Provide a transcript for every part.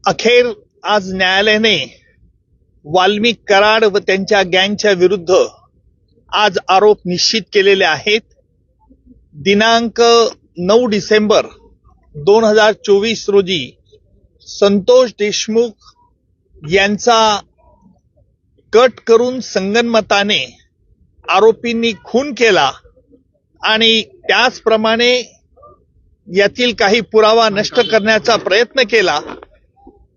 अखेर आज न्यायालयाने वाल्मिक कराड व त्यांच्या गँगच्या विरुद्ध आज आरोप निश्चित केलेले आहेत. दिनांक 9 डिसेंबर 2024 रोजी संतोष देशमुख यांचा कट करून संगनमताने आरोपींनी खून केला आणि त्याचप्रमाणे यातील काही पुरावा नष्ट करण्याचा प्रयत्न केला.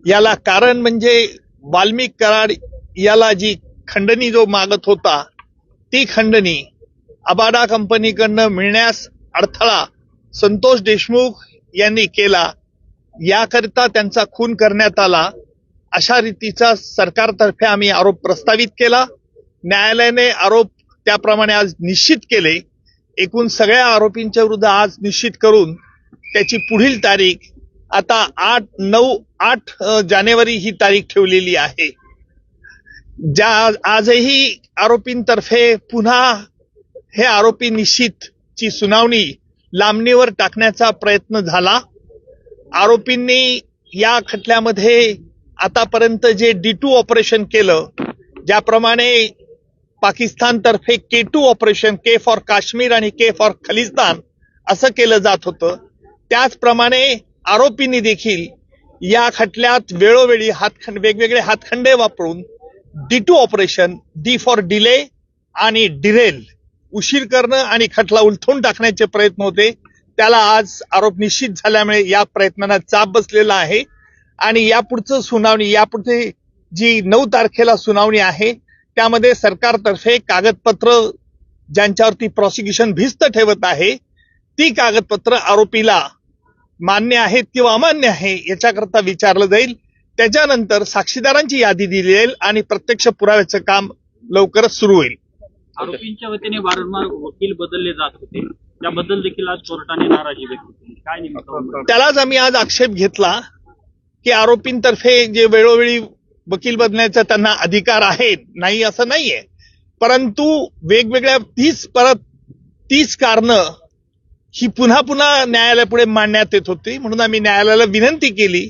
याला कारण म्हणजे वाल्मिक कराड याला जी खंडणी जो मागत होता ती खंडणी अबाडा कंपनीकडनं मिळण्यास अडथळा संतोष देशमुख यांनी केला. याकरिता त्यांचा खून करण्यात आला अशा रीतीचा सरकारतर्फे आम्ही आरोप प्रस्तावित केला. न्यायालयाने आरोप त्याप्रमाणे आज निश्चित केले. एकूण सगळ्या आरोपींच्या विरुद्ध आज निश्चित करून त्याची पुढील तारीख आता 8 जानेवारी ही तारीख ठेवलेली आहे. आजही आरोपींतर्फे पुन्हा हे आरोपी निश्चितची सुनावणी लांबणीवर टाकण्याचा प्रयत्न झाला. आरोपींनी या खटल्यामध्ये आतापर्यंत जे D2 ऑपरेशन केलं, ज्याप्रमाणे पाकिस्तानतर्फे K2 operation, K for Kashmir आणि K फॉर खलिस्तान असं केलं जात होतं, त्याचप्रमाणे आरोपींनी देखील या खटल्यात वेळोवेळी वेगवेगळे हातखंडे वापरून D2 operation, D for delay आणि डिरेल, उशीर करणं आणि खटला उलथून टाकण्याचे प्रयत्न होते. त्याला आज आरोप निश्चित झाल्यामुळे या प्रयत्नांना चाप बसलेला आहे आणि यापुढे जी 9 तारखेला सुनावणी आहे त्यामध्ये सरकारतर्फे कागदपत्र ज्यांच्यावरती प्रॉसिक्युशन भिस्त ठेवत आहे ती कागदपत्र आरोपीला मान्य आहेत किंवा अमान्य आहे याच्याकरता विचारलं जाईल. त्याच्यानंतर साक्षीदारांची यादी दिली जाईल आणि प्रत्यक्ष पुराव्याचं काम लवकरच सुरू होईल. आरोपींच्या वतीने वारंवार वकील बदलले जात होते, त्याबद्दल देखील आज कोर्टाने नाराजी व्यक्त केली. काय नेमकं? त्यालाच आम्ही आज आक्षेप घेतला की आरोपींतर्फे जे वेळोवेळी वकील बदलण्याचा त्यांना अधिकार आहे, नाही असं नाहीये, परंतु वेगवेगळ्या 30 कारणं ही पुन्हा न्यायालयापुढे मांडण्यात येत होती. म्हणून आम्ही न्यायालयाला विनंती केली